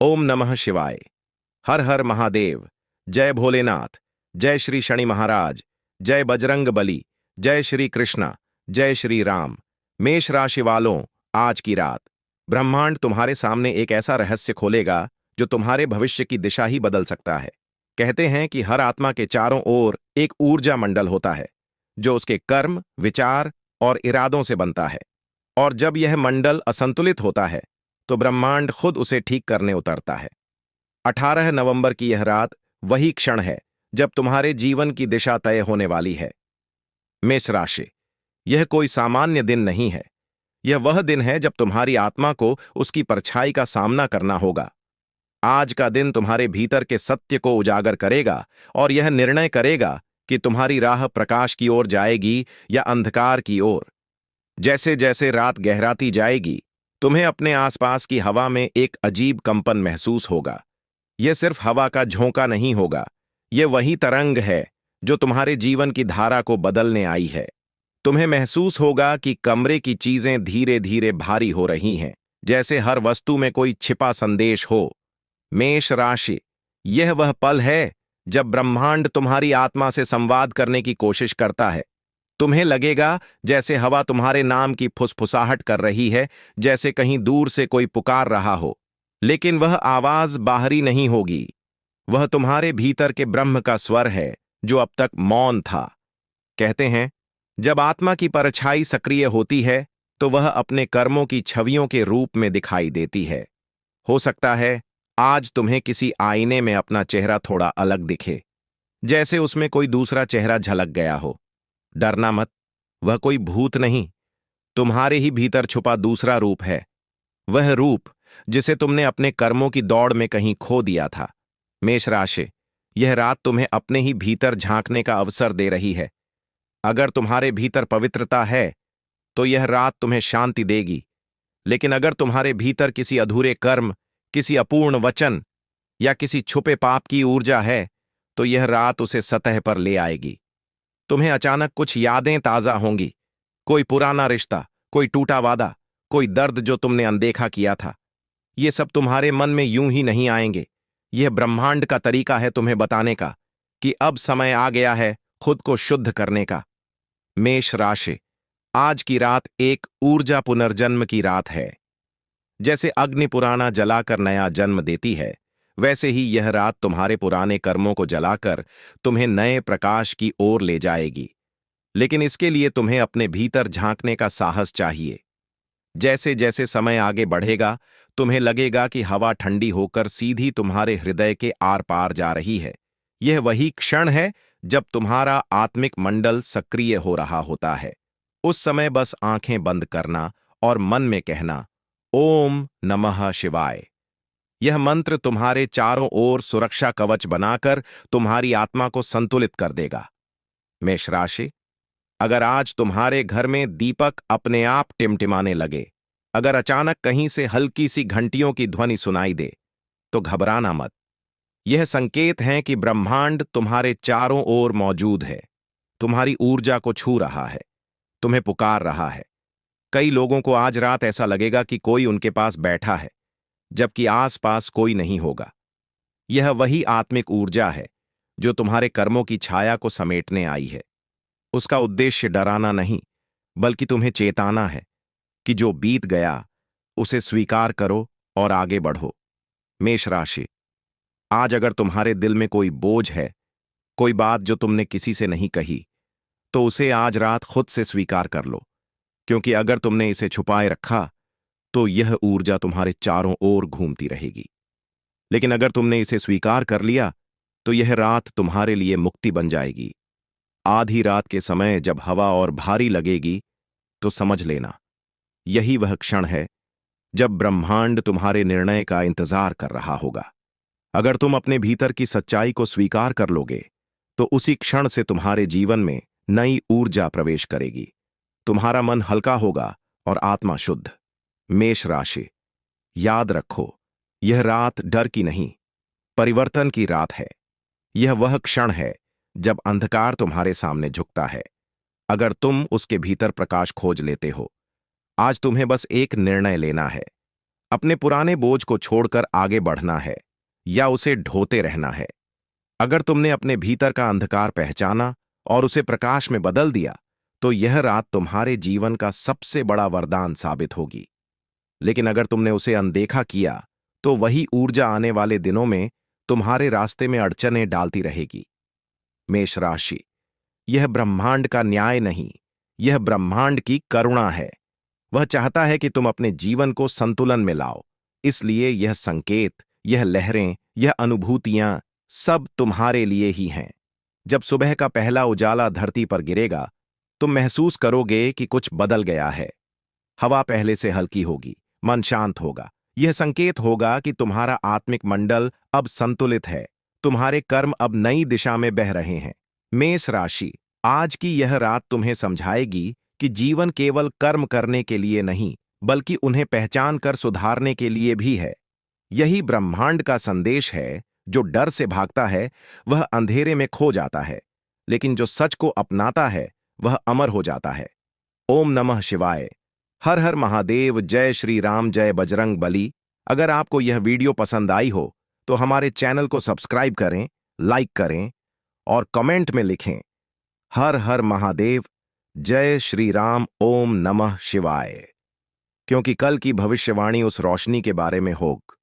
ओम नमः शिवाय। हर हर महादेव। जय भोलेनाथ। जय श्री शनि महाराज। जय बजरंग बली। जय श्री कृष्णा। जय श्री राम। मेष राशि वालों, आज की रात ब्रह्मांड तुम्हारे सामने एक ऐसा रहस्य खोलेगा जो तुम्हारे भविष्य की दिशा ही बदल सकता है। कहते हैं कि हर आत्मा के चारों ओर एक ऊर्जा मंडल होता है जो उसके कर्म, विचार और इरादों से बनता है। और जब यह मंडल असंतुलित होता है तो ब्रह्मांड खुद उसे ठीक करने उतरता है। 18 नवंबर की यह रात वही क्षण है जब तुम्हारे जीवन की दिशा तय होने वाली है। मेष राशि, यह कोई सामान्य दिन नहीं है। यह वह दिन है जब तुम्हारी आत्मा को उसकी परछाई का सामना करना होगा। आज का दिन तुम्हारे भीतर के सत्य को उजागर करेगा और यह निर्णय करेगा कि तुम्हारी राह प्रकाश की ओर जाएगी या अंधकार की ओर। जैसे जैसे रात गहराती जाएगी, तुम्हें अपने आसपास की हवा में एक अजीब कंपन महसूस होगा। यह सिर्फ हवा का झोंका नहीं होगा, यह वही तरंग है जो तुम्हारे जीवन की धारा को बदलने आई है। तुम्हें महसूस होगा कि कमरे की चीजें धीरे धीरे भारी हो रही हैं, जैसे हर वस्तु में कोई छिपा संदेश हो। मेष राशि, यह वह पल है जब ब्रह्मांड तुम्हारी आत्मा से संवाद करने की कोशिश करता है। तुम्हें लगेगा जैसे हवा तुम्हारे नाम की फुसफुसाहट कर रही है, जैसे कहीं दूर से कोई पुकार रहा हो। लेकिन वह आवाज बाहरी नहीं होगी, वह तुम्हारे भीतर के ब्रह्म का स्वर है जो अब तक मौन था। कहते हैं, जब आत्मा की परछाई सक्रिय होती है तो वह अपने कर्मों की छवियों के रूप में दिखाई देती है। हो सकता है आज तुम्हें किसी आईने में अपना चेहरा थोड़ा अलग दिखे, जैसे उसमें कोई दूसरा चेहरा झलक गया हो। डरना मत, वह कोई भूत नहीं, तुम्हारे ही भीतर छुपा दूसरा रूप है। वह रूप जिसे तुमने अपने कर्मों की दौड़ में कहीं खो दिया था। मेष राशि, यह रात तुम्हें अपने ही भीतर झांकने का अवसर दे रही है। अगर तुम्हारे भीतर पवित्रता है तो यह रात तुम्हें शांति देगी, लेकिन अगर तुम्हारे भीतर किसी अधूरे कर्म, किसी अपूर्ण वचन या किसी छुपे पाप की ऊर्जा है तो यह रात उसे सतह पर ले आएगी। तुम्हें अचानक कुछ यादें ताजा होंगी, कोई पुराना रिश्ता, कोई टूटा वादा, कोई दर्द जो तुमने अनदेखा किया था। ये सब तुम्हारे मन में यूं ही नहीं आएंगे। यह ब्रह्मांड का तरीका है तुम्हें बताने का कि अब समय आ गया है खुद को शुद्ध करने का। मेष राशि, आज की रात एक ऊर्जा पुनर्जन्म की रात है। जैसे अग्नि पुराना जलाकर नया जन्म देती है, वैसे ही यह रात तुम्हारे पुराने कर्मों को जलाकर तुम्हें नए प्रकाश की ओर ले जाएगी। लेकिन इसके लिए तुम्हें अपने भीतर झांकने का साहस चाहिए। जैसे जैसे समय आगे बढ़ेगा, तुम्हें लगेगा कि हवा ठंडी होकर सीधी तुम्हारे हृदय के आर पार जा रही है। यह वही क्षण है जब तुम्हारा आत्मिक मंडल सक्रिय हो रहा होता है। उस समय बस आंखें बंद करना और मन में कहना, ओम नमः शिवाय। यह मंत्र तुम्हारे चारों ओर सुरक्षा कवच बनाकर तुम्हारी आत्मा को संतुलित कर देगा। मेष राशि, अगर आज तुम्हारे घर में दीपक अपने आप टिमटिमाने लगे, अगर अचानक कहीं से हल्की सी घंटियों की ध्वनि सुनाई दे, तो घबराना मत। यह संकेत है कि ब्रह्मांड तुम्हारे चारों ओर मौजूद है, तुम्हारी ऊर्जा को छू रहा है, तुम्हें पुकार रहा है। कई लोगों को आज रात ऐसा लगेगा कि कोई उनके पास बैठा है, जबकि आसपास कोई नहीं होगा। यह वही आत्मिक ऊर्जा है जो तुम्हारे कर्मों की छाया को समेटने आई है। उसका उद्देश्य डराना नहीं, बल्कि तुम्हें चेताना है कि जो बीत गया उसे स्वीकार करो और आगे बढ़ो। मेष राशि, आज अगर तुम्हारे दिल में कोई बोझ है, कोई बात जो तुमने किसी से नहीं कही, तो उसे आज रात खुद से स्वीकार कर लो, क्योंकि अगर तुमने इसे छुपाए रखा तो यह ऊर्जा तुम्हारे चारों ओर घूमती रहेगी। लेकिन अगर तुमने इसे स्वीकार कर लिया तो यह रात तुम्हारे लिए मुक्ति बन जाएगी। आधी रात के समय जब हवा और भारी लगेगी तो समझ लेना, यही वह क्षण है जब ब्रह्मांड तुम्हारे निर्णय का इंतजार कर रहा होगा। अगर तुम अपने भीतर की सच्चाई को स्वीकार कर लोगे तो उसी क्षण से तुम्हारे जीवन में नई ऊर्जा प्रवेश करेगी। तुम्हारा मन हल्का होगा और आत्मा शुद्ध। मेष राशि, याद रखो, यह रात डर की नहीं, परिवर्तन की रात है। यह वह क्षण है जब अंधकार तुम्हारे सामने झुकता है, अगर तुम उसके भीतर प्रकाश खोज लेते हो। आज तुम्हें बस एक निर्णय लेना है। अपने पुराने बोझ को छोड़कर आगे बढ़ना है या उसे ढोते रहना है। अगर तुमने अपने भीतर का अंधकार पहचाना और उसे प्रकाश में बदल दिया, तो यह रात तुम्हारे जीवन का सबसे बड़ा वरदान साबित होगी। लेकिन अगर तुमने उसे अनदेखा किया, तो वही ऊर्जा आने वाले दिनों में तुम्हारे रास्ते में अड़चनें डालती रहेगी। मेष राशि, यह ब्रह्मांड का न्याय नहीं, यह ब्रह्मांड की करुणा है। वह चाहता है कि तुम अपने जीवन को संतुलन में लाओ। इसलिए यह संकेत, यह लहरें, यह अनुभूतियां सब तुम्हारे लिए ही हैं। जब सुबह का पहला उजाला धरती पर गिरेगा, तुम महसूस करोगे कि कुछ बदल गया है। हवा पहले से हल्की होगी, मन शांत होगा। यह संकेत होगा कि तुम्हारा आत्मिक मंडल अब संतुलित है, तुम्हारे कर्म अब नई दिशा में बह रहे हैं। मेष राशि, आज की यह रात तुम्हें समझाएगी कि जीवन केवल कर्म करने के लिए नहीं, बल्कि उन्हें पहचान कर सुधारने के लिए भी है। यही ब्रह्मांड का संदेश है। जो डर से भागता है वह अंधेरे में खो जाता है, लेकिन जो सच को अपनाता है वह अमर हो जाता है। ओम नमः शिवाय। हर हर महादेव। जय श्री राम, जय बजरंग बली। अगर आपको यह वीडियो पसंद आई हो तो हमारे चैनल को सब्सक्राइब करें, लाइक करें और कमेंट में लिखें हर हर महादेव, जय श्री राम, ओम नमः शिवाय। क्योंकि कल की भविष्यवाणी उस रोशनी के बारे में होगी